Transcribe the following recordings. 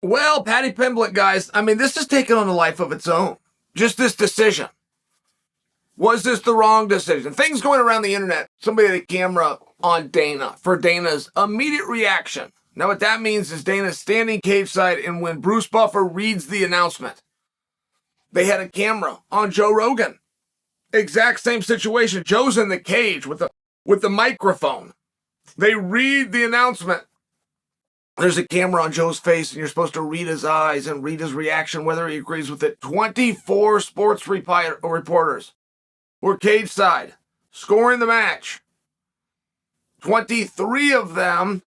Well, Paddy Pimblett, guys, I mean, this is taking on a life of its own. Just this decision. Was this the wrong decision? Things going around the internet. Somebody had a camera on Dana for Dana's immediate reaction. Now, what that means is Dana's standing cage side, and when Bruce Buffer reads the announcement, they had a camera on Joe Rogan. Exact same situation. Joe's in the cage with the microphone. They read the announcement. There's a camera on Joe's face, and you're supposed to read his eyes and read his reaction, whether he agrees with it. 24 sports reporters were cage side, scoring the match. 23 of them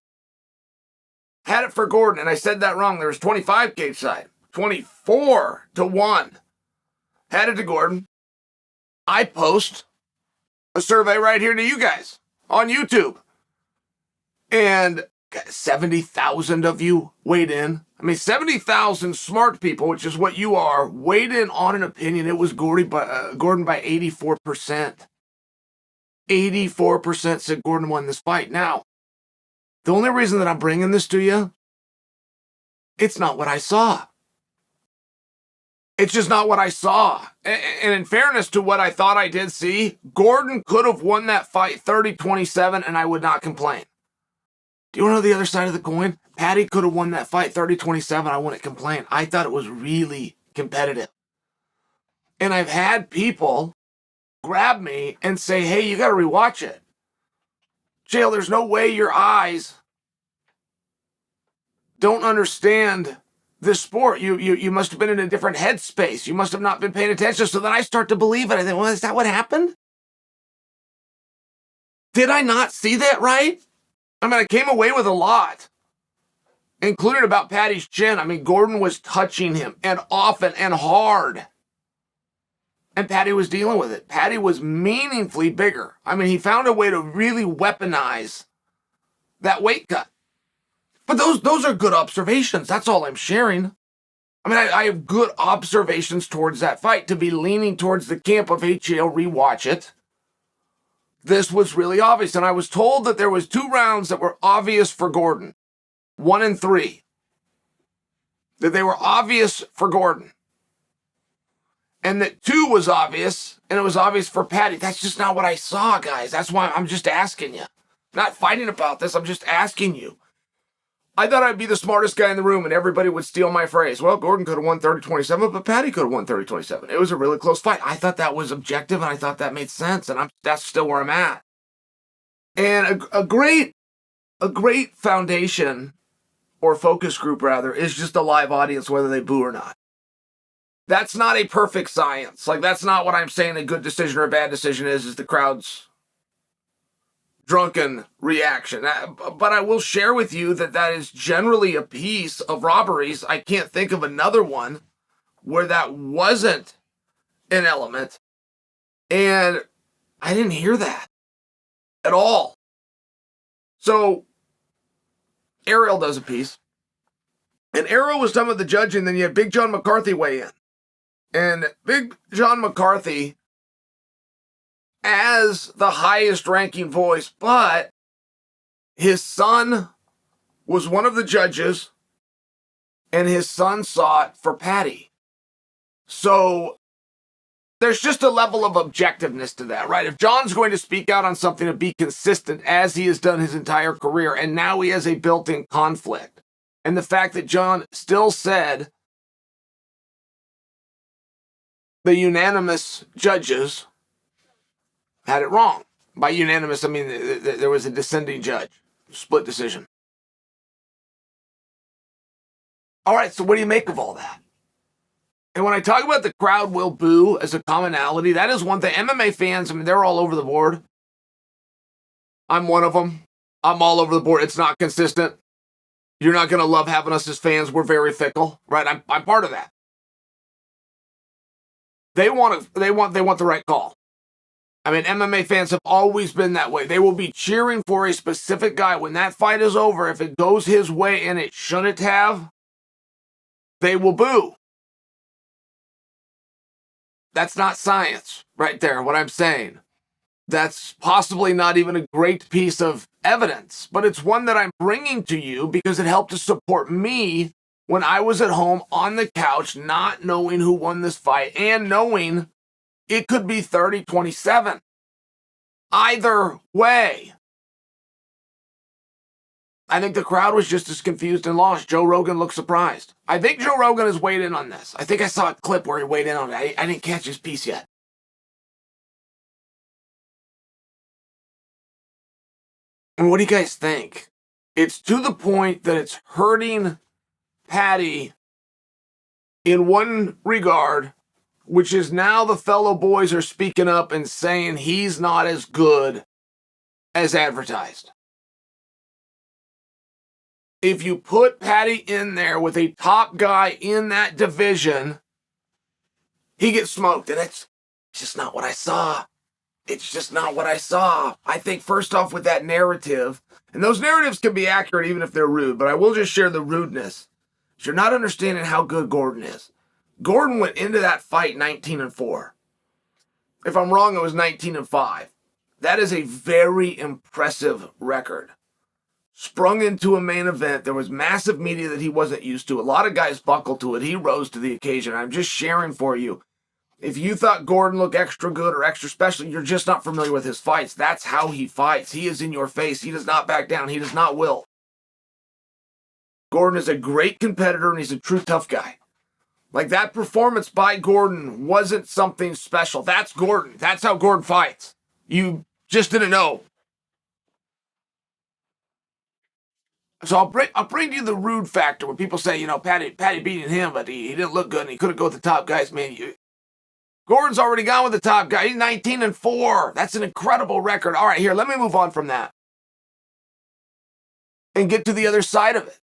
had it for Gordon, and I said that wrong. There was 25 cage side. 24-1 had it to Gordon. I post a survey right here to you guys on YouTube. And 70,000 of you weighed in. I mean, 70,000 smart people, which is what you are, weighed in on an opinion. It was Gordon by 84%. 84% said Gordon won this fight. Now, the only reason that I'm bringing this to you, it's not what I saw. It's just not what I saw. And in fairness to what I thought I did see, Gordon could have won that fight 30-27, and I would not complain. Do you want to know the other side of the coin? Paddy could have won that fight 30-27. I wouldn't complain. I thought it was really competitive. And I've had people grab me and say, hey, you got to rewatch it. Chael, there's no way your eyes don't understand this sport. You must have been in a different headspace. You must have not been paying attention. So then I start to believe it. I think, well, is that what happened? Did I not see that right? I mean, I came away with a lot, including about Paddy's chin. I mean, Gordon was touching him, and often and hard. And Paddy was dealing with it. Paddy was meaningfully bigger. I mean, he found a way to really weaponize that weight cut. But those are good observations. That's all I'm sharing. I mean, I have good observations towards that fight, to be leaning towards the camp of HL, rewatch it. This was really obvious, and I was told that there was 2 rounds that were obvious for Gordon, 1 and 3, that they were obvious for Gordon, and that 2 was obvious, and it was obvious for Paddy. That's just not what I saw, guys. That's why I'm just asking you. Not fighting about this, I'm just asking you. I thought I'd be the smartest guy in the room, and everybody would steal my phrase. Well, Gordon could have won 30-27, but Paddy could have won 30-27. It was a really close fight. I thought that was objective, and I thought that made sense, and that's still where I'm at. And a great foundation, or focus group rather, is just a live audience, whether they boo or not. That's not a perfect science. Like, that's not what I'm saying a good decision or a bad decision is the crowd's drunken reaction. But I will share with you that is generally a piece of robberies. I can't think of another one where that wasn't an element. And I didn't hear that at all. So Ariel does a piece. And Ariel was done with the judging. Then you had Big John McCarthy weigh in. And Big John McCarthy, as the highest ranking voice, but his son was one of the judges, and his son saw it for Paddy. So there's just a level of objectiveness to that, right? If John's going to speak out on something and be consistent, as he has done his entire career, and now he has a built-in conflict, and the fact that John still said the unanimous judges had it wrong. By unanimous, I mean there was a dissenting judge. Split decision. All right, so what do you make of all that? And when I talk about the crowd will boo as a commonality, that is one thing. MMA fans, I mean, they're all over the board. I'm one of them. I'm all over the board. It's not consistent. You're not going to love having us as fans. We're very fickle, right? I'm part of that. They want the right call. I mean, MMA fans have always been that way. They will be cheering for a specific guy. When that fight is over, if it goes his way and it shouldn't have, they will boo. That's not science right there, what I'm saying. That's possibly not even a great piece of evidence, but it's one that I'm bringing to you because it helped to support me when I was at home on the couch, not knowing who won this fight and knowing it could be 30-27. Either way. I think the crowd was just as confused and lost. Joe Rogan looked surprised. I think Joe Rogan has weighed in on this. I think I saw a clip where he weighed in on it. I didn't catch his piece yet. And what do you guys think? It's to the point that it's hurting Paddy in one regard, which is now the fellow boys are speaking up and saying he's not as good as advertised. If you put Paddy in there with a top guy in that division, he gets smoked. And it's just not what I saw. It's just not what I saw. I think first off with that narrative, and those narratives can be accurate even if they're rude, but I will just share the rudeness. You're not understanding how good Gordon is. Gordon went into that fight 19-4. If I'm wrong, it was 19-5. That is a very impressive record. Sprung into a main event. There was massive media that he wasn't used to. A lot of guys buckled to it. He rose to the occasion. I'm just sharing for you. If you thought Gordon looked extra good or extra special, you're just not familiar with his fights. That's how he fights. He is in your face. He does not back down. He does not wilt. Gordon is a great competitor, and he's a true tough guy. Like, that performance by Gordon wasn't something special. That's Gordon. That's how Gordon fights. You just didn't know. So I'll bring you the rude factor when people say, Paddy beating him, but he didn't look good and he couldn't go with the top guys. Man, Gordon's already gone with the top guy. He's 19-4. That's an incredible record. All right, here, let me move on from that and get to the other side of it,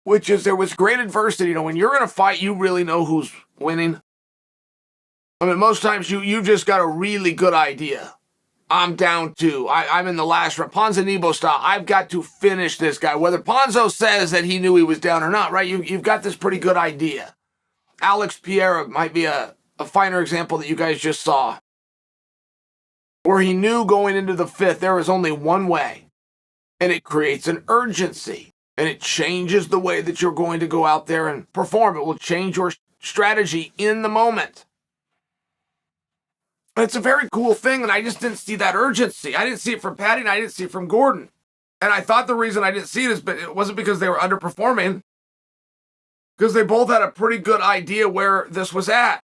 which is there was great adversity. When you're in a fight, you really know who's winning. I mean, most times you've just got a really good idea. I'm down 2. I'm in the last round. Ponzinibbio style. I've got to finish this guy. Whether Ponzo says that he knew he was down or not, right? You've got this pretty good idea. Alex Pereira might be a finer example that you guys just saw, where he knew going into the 5th there was only one way, and it creates an urgency, and it changes the way that you're going to go out there and perform. It will change your strategy in the moment. It's a very cool thing, and I just didn't see that urgency. I didn't see it from Paddy, and I didn't see it from Gordon. And I thought the reason I didn't see it it wasn't because they were underperforming, because they both had a pretty good idea where this was at.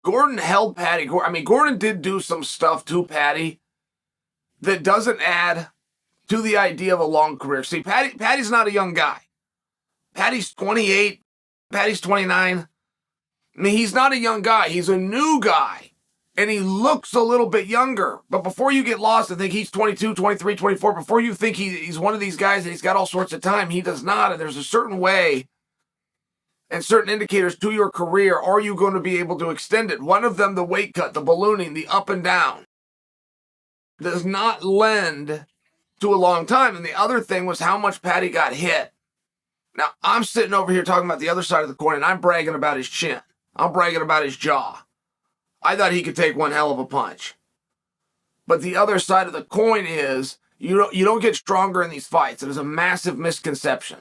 Gordon held Paddy. Gordon did do some stuff to Paddy that doesn't add to the idea of a long career. See, Paddy's not a young guy. Paddy's 28. Paddy's 29. He's not a young guy. He's a new guy. And he looks a little bit younger. But before you get lost and think he's 22, 23, 24, before you think he's one of these guys and he's got all sorts of time, he does not. And there's a certain way and certain indicators to your career. Are you going to be able to extend it? One of them, the weight cut, the ballooning, the up and down, does not lend to a long time. And the other thing was how much Paddy got hit. Now, I'm sitting over here talking about the other side of the coin, and I'm bragging about his chin. I'm bragging about his jaw. I thought he could take one hell of a punch. But the other side of the coin is you don't get stronger in these fights. It is a massive misconception.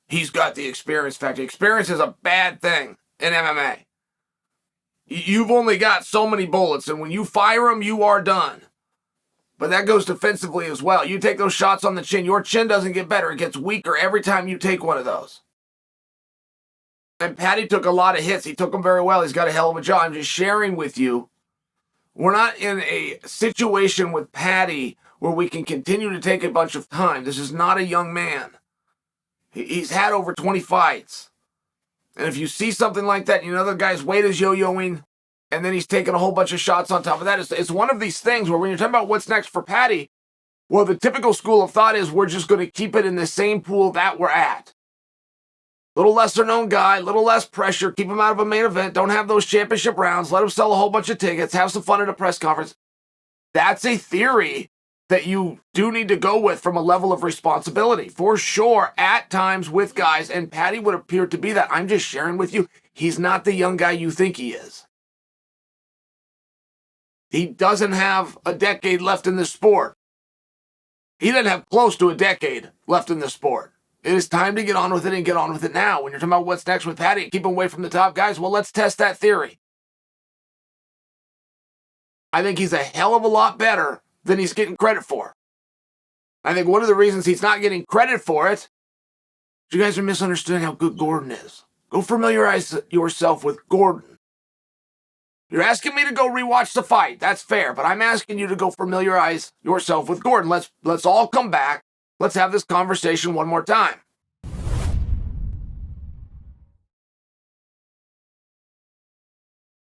He's got the experience factor. Experience is a bad thing in MMA. You've only got so many bullets, and when you fire them, you are done. But that goes defensively as well. You take those shots on the chin, your chin doesn't get better. It gets weaker every time you take one of those. And Paddy took a lot of hits. He took them very well. He's got a hell of a jaw. I'm just sharing with you. We're not in a situation with Paddy where we can continue to take a bunch of time. This is not a young man. He's had over 20 fights. And if you see something like that, the guy's weight is yo-yoing, and then he's taking a whole bunch of shots on top of that. It's one of these things where when you're talking about what's next for Paddy, well, the typical school of thought is we're just going to keep it in the same pool that we're at. Little lesser known guy, little less pressure, keep him out of a main event, don't have those championship rounds, let him sell a whole bunch of tickets, have some fun at a press conference. That's a theory that you do need to go with from a level of responsibility. For sure, at times with guys, and Paddy would appear to be that. I'm just sharing with you, he's not the young guy you think he is. He doesn't have a decade left in this sport. He doesn't have close to a decade left in the sport. It is time to get on with it and get on with it now. When you're talking about what's next with Paddy, keep him away from the top guys, well, let's test that theory. I think he's a hell of a lot better than he's getting credit for. I think one of the reasons he's not getting credit for it is you guys are misunderstanding how good Gordon is. Go familiarize yourself with Gordon. You're asking me to go rewatch the fight. That's fair, but I'm asking you to go familiarize yourself with Gordon. Let's all come back. Let's have this conversation one more time.